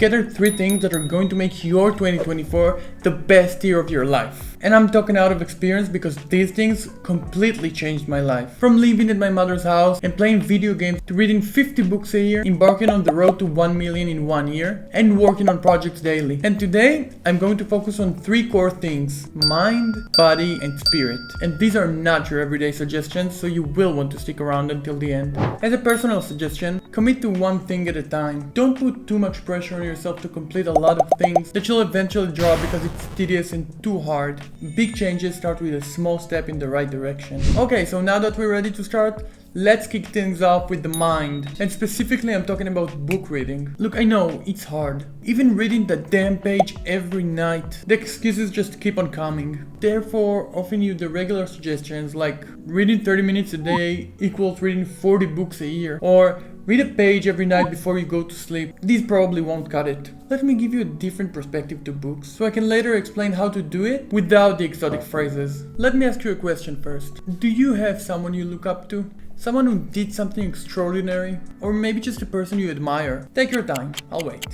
gathered 3 things that are going to make your 2024 the best year of your life. And I'm talking out of experience because these things completely changed my life. From living at my mother's house and playing video games to reading 50 books a year, embarking on the road to 1 million in 1 year, and working on projects daily. And today, I'm going to focus on 3 core things: mind, body, and spirit. And these are not your everyday suggestions, so you will want to stick around until the end. As a personal suggestion, commit to one thing at a time. Don't put too much pressure on yourself to complete a lot of things that you'll eventually drop because it's tedious and too hard. Big changes start with a small step in the right direction. Okay, so now that we're ready to start, let's kick things off with the mind. And specifically, I'm talking about book reading. Look, I know, it's hard. Even reading the damn page every night. The excuses just keep on coming. Therefore, offering you the regular suggestions like reading 30 minutes a day equals reading 40 books a year, or read a page every night before you go to sleep. These probably won't cut it. Let me give you a different perspective to books, so I can later explain how to do it without the exotic phrases. Let me ask you a question first. Do you have someone you look up to? Someone who did something extraordinary? Or maybe just a person you admire? Take your time, I'll wait.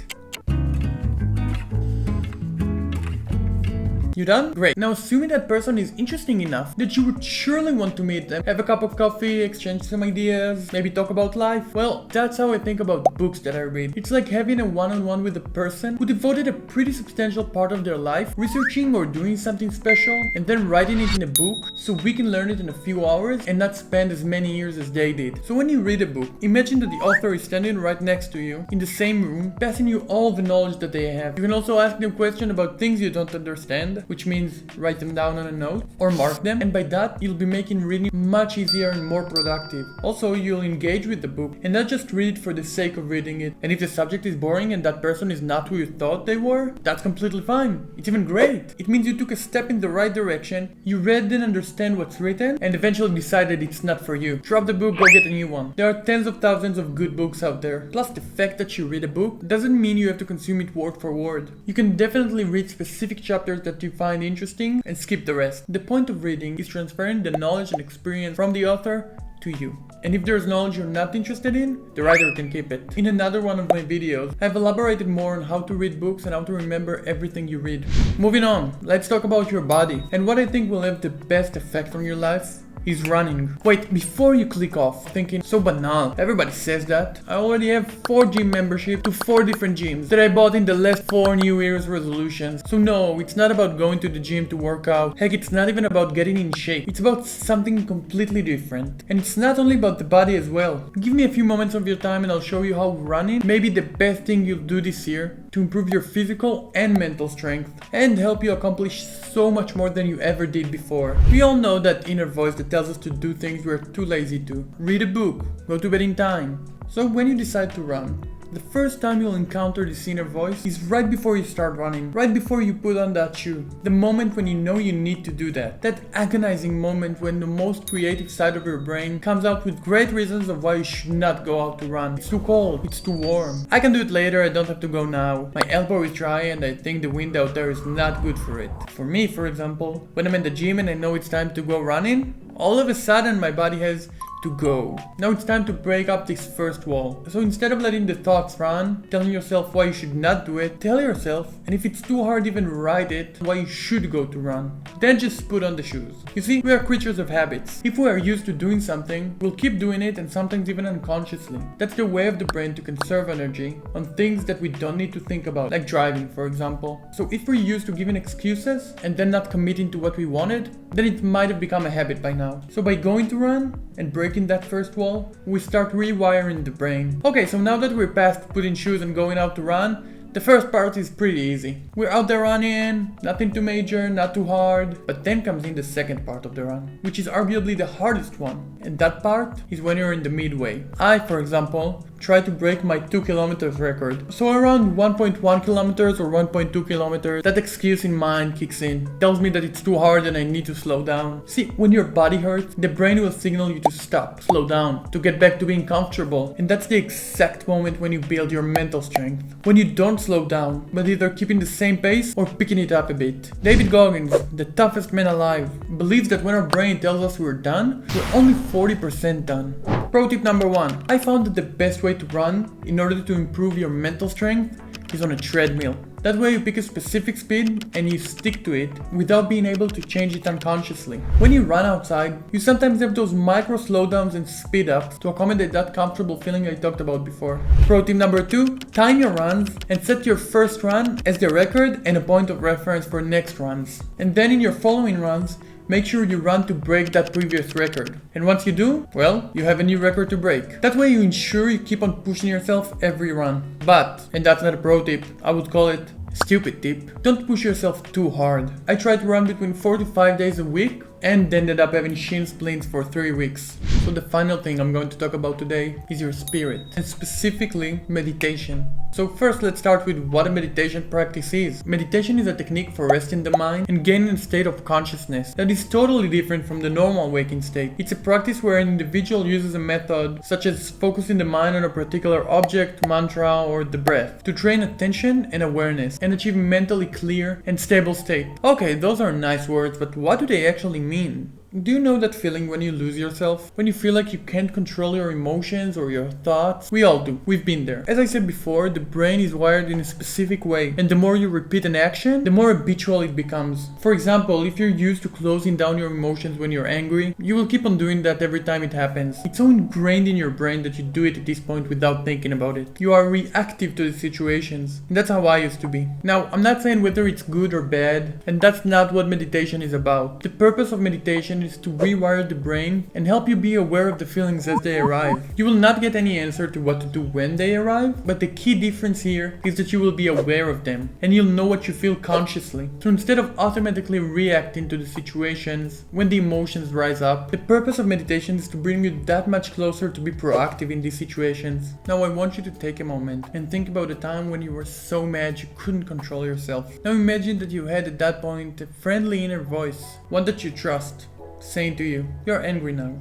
You done? Great. Now assuming that person is interesting enough that you would surely want to meet them, have a cup of coffee, exchange some ideas, maybe talk about life. Well, that's how I think about books that I read. It's like having a one-on-one with a person who devoted a pretty substantial part of their life researching or doing something special and then writing it in a book so we can learn it in a few hours and not spend as many years as they did. So when you read a book, imagine that the author is standing right next to you in the same room, passing you all the knowledge that they have. You can also ask them questions about things you don't understand, which means write them down on a note or mark them, and by that you'll be making reading much easier and more productive. Also, you'll engage with the book and not just read it for the sake of reading it. And if the subject is boring and that person is not who you thought they were, that's completely fine. It's even great. It means you took a step in the right direction, you read and understand what's written, and eventually decided it's not for you. Drop the book, go get a new one. There are tens of thousands of good books out there. Plus, the fact that you read a book doesn't mean you have to consume it word for word. You can definitely read specific chapters that you find interesting and skip the rest. The point of reading is transferring the knowledge and experience from the author to you. And if there's knowledge you're not interested in, the writer can keep it. In another one of my videos, I've elaborated more on how to read books and how to remember everything you read. Moving on, let's talk about your body. And what I think will have the best effect on your life is running. Wait, before you click off thinking, so banal, everybody says that. I already have 4 gym membership to 4 different gyms that I bought in the last 4 New Year's resolutions. So no, it's not about going to the gym to work out. Heck, it's not even about getting in shape. It's about something completely different. And it's not only about the body as well. Give me a few moments of your time and I'll show you how running may be the best thing you'll do this year to improve your physical and mental strength and help you accomplish so much more than you ever did before. We all know that inner voice that tells us to do things we're too lazy to. Read a book, go to bed in time. So when you decide to run, the first time you'll encounter this inner voice is right before you start running, right before you put on that shoe. The moment when you know you need to do that. That agonizing moment when the most creative side of your brain comes out with great reasons of why you should not go out to run. It's too cold, it's too warm. I can do it later, I don't have to go now. My elbow is dry and I think the wind out there is not good for it. For me, for example, when I'm in the gym and I know it's time to go running, all of a sudden my body has to go. Now it's time to break up this first wall. So instead of letting the thoughts run, telling yourself why you should not do it, tell yourself, and if it's too hard, even write it, why you should go to run. Then just put on the shoes. You see, we are creatures of habits. If we are used to doing something, we'll keep doing it, and sometimes even unconsciously. That's the way of the brain to conserve energy on things that we don't need to think about, like driving, for example. So if we're used to giving excuses and then not committing to what we wanted, then it might have become a habit by now. So by going to run and breaking that first wall, we start rewiring the brain. Okay, so now that we're past putting shoes and going out to run, the first part is pretty easy. We're out there running, nothing too major, not too hard. But then comes in the second part of the run, which is arguably the hardest one. And that part is when you're in the midway. I, for example, try to break my 2 kilometers record. So around 1.1 kilometers or 1.2 kilometers, that excuse in mind kicks in. Tells me that it's too hard and I need to slow down. See, when your body hurts, the brain will signal you to stop, slow down, to get back to being comfortable. And that's the exact moment when you build your mental strength. When you don't slow down, but either keeping the same pace or picking it up a bit. David Goggins, the toughest man alive, believes that when our brain tells us we're done, we're only 40% done. Pro tip number 1. I found that the best way to run, in order to improve your mental strength, is on a treadmill. That way you pick a specific speed and you stick to it without being able to change it unconsciously. When you run outside, you sometimes have those micro slowdowns and speed ups to accommodate that comfortable feeling I talked about before. Pro tip number 2, time your runs and set your first run as the record and a point of reference for next runs. And then in your following runs, make sure you run to break that previous record. And once you do, well, you have a new record to break. That way you ensure you keep on pushing yourself every run. But, and that's not a pro tip, I would call it a stupid tip, don't push yourself too hard. I tried to run between 4 to 5 days a week and ended up having shin splints for 3 weeks. So the final thing I'm going to talk about today is your spirit, and specifically meditation. So first, let's start with what a meditation practice is. Meditation is a technique for resting the mind and gaining a state of consciousness that is totally different from the normal waking state. It's a practice where an individual uses a method such as focusing the mind on a particular object, mantra, or the breath to train attention and awareness and achieve a mentally clear and stable state. Okay, those are nice words, but what do they actually mean? Do you know that feeling when you lose yourself? When you feel like you can't control your emotions or your thoughts? We all do. We've been there. As I said before, the brain is wired in a specific way, and the more you repeat an action, the more habitual it becomes. For example, if you're used to closing down your emotions when you're angry, you will keep on doing that every time it happens. It's so ingrained in your brain that you do it at this point without thinking about it. You are reactive to the situations. And that's how I used to be. Now, I'm not saying whether it's good or bad, and that's not what meditation is about. The purpose of meditation is to rewire the brain and help you be aware of the feelings as they arrive. You will not get any answer to what to do when they arrive, but the key difference here is that you will be aware of them and you'll know what you feel consciously. So instead of automatically reacting to the situations when the emotions rise up, the purpose of meditation is to bring you that much closer to be proactive in these situations. Now I want you to take a moment and think about a time when you were so mad you couldn't control yourself. Now imagine that you had at that point a friendly inner voice, one that you trust, saying to you, "You're angry now,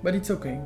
but it's okay.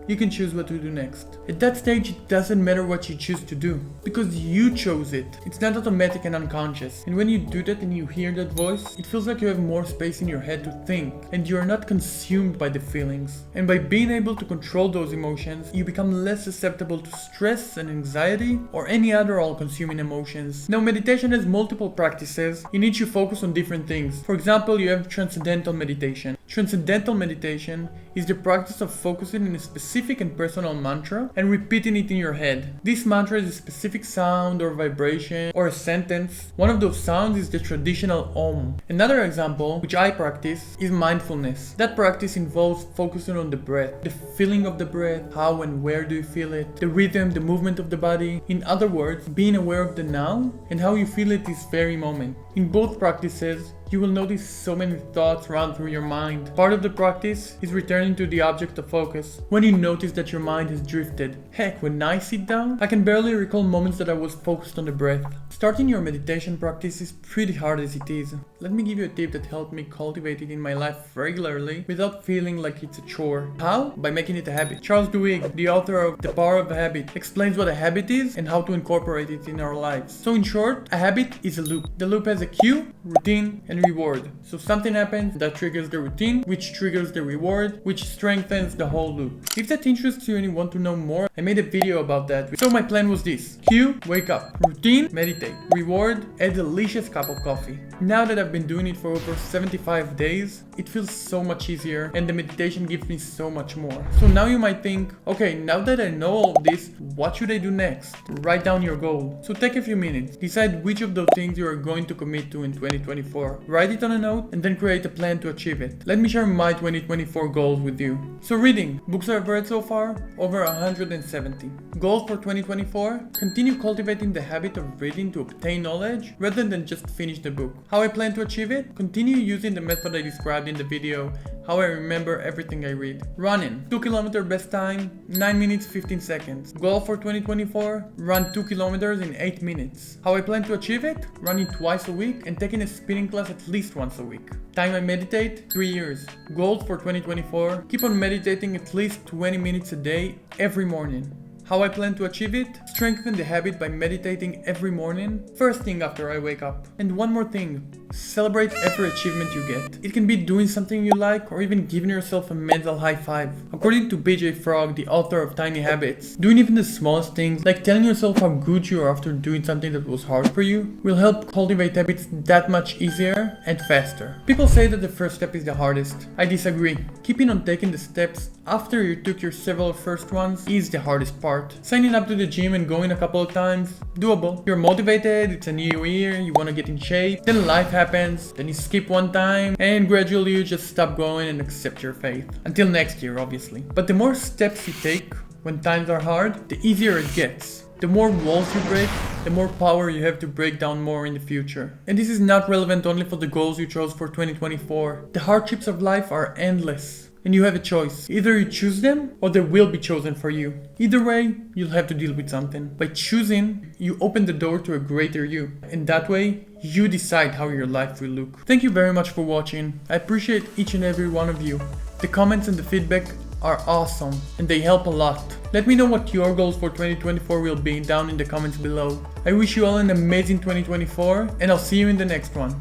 You can choose what to do next." At that stage, it doesn't matter what you choose to do, because you chose it. It's not automatic and unconscious. And when you do that and you hear that voice, it feels like you have more space in your head to think, and you are not consumed by the feelings. And by being able to control those emotions, you become less susceptible to stress and anxiety or any other all-consuming emotions. Now, meditation has multiple practices in which you focus on different things. For example, you have transcendental meditation. Transcendental meditation is the practice of focusing on a specific and personal mantra and repeating it in your head. This mantra is a specific sound or vibration or a sentence. One of those sounds is the traditional Om. Another example, which I practice, is mindfulness. That practice involves focusing on the breath, the feeling of the breath, how and where do you feel it, the rhythm, the movement of the body. In other words, being aware of the now and how you feel at this very moment. In both practices, you will notice so many thoughts run through your mind. Part of the practice is returning to the object of focus. When you notice that your mind has drifted. Heck, when I sit down, I can barely recall moments that I was focused on the breath. Starting your meditation practice is pretty hard as it is. Let me give you a tip that helped me cultivate it in my life regularly without feeling like it's a chore. How? By making it a habit. Charles Duhigg, the author of The Power of Habit, explains what a habit is and how to incorporate it in our lives. So in short, a habit is a loop. The loop has a cue, routine, and reward. So something happens that triggers the routine, which triggers the reward, which strengthens the whole loop. If that interests you and you want to know more, I made a video about that. So my plan was this: cue, wake up; routine, meditate; reward, a delicious cup of coffee. Now that I've been doing it for over 75 days, it feels so much easier and the meditation gives me so much more. So now you might think, okay, now that I know all of this, what should I do next? Write down your goal. So take a few minutes, decide which of those things you are going to commit to in 2024. Write it on a note and then create a plan to achieve it. Let me share my 2024 goals with you. So reading, books I've read so far, over 170. Goals for 2024, continue cultivating the habit of reading to obtain knowledge rather than just finish the book. How I plan to achieve it? Continue using the method I described in the video, how I remember everything I read. Running, 2 km best time, 9 minutes 15 seconds. Goal for 2024, run 2 kilometers in 8 minutes. How I plan to achieve it? Running twice a week and taking a spinning class at least once a week. Time I meditate, 3 years. Goals for 2024, keep on meditating at least 20 minutes a day every morning. How I plan to achieve it? Strengthen the habit by meditating every morning, first thing after I wake up. And one more thing, celebrate every achievement you get. It can be doing something you like or even giving yourself a mental high five. According to BJ Fogg, the author of Tiny Habits, doing even the smallest things, like telling yourself how good you are after doing something that was hard for you, will help cultivate habits that much easier and faster. People say that the first step is the hardest. I disagree. Keeping on taking the steps after you took your several first ones is the hardest part. Signing up to the gym and going a couple of times, doable. You're motivated, it's a new year, you want to get in shape, then life happens, then you skip one time, and gradually you just stop going and accept your fate. Until next year, obviously. But the more steps you take when times are hard, the easier it gets. The more walls you break, the more power you have to break down more in the future. And this is not relevant only for the goals you chose for 2024. The hardships of life are endless. And you have a choice. Either you choose them, or they will be chosen for you. Either way, you'll have to deal with something. By choosing, you open the door to a greater you. And that way, you decide how your life will look. Thank you very much for watching. I appreciate each and every one of you. The comments and the feedback are awesome, and they help a lot. Let me know what your goals for 2024 will be down in the comments below. I wish you all an amazing 2024, and I'll see you in the next one.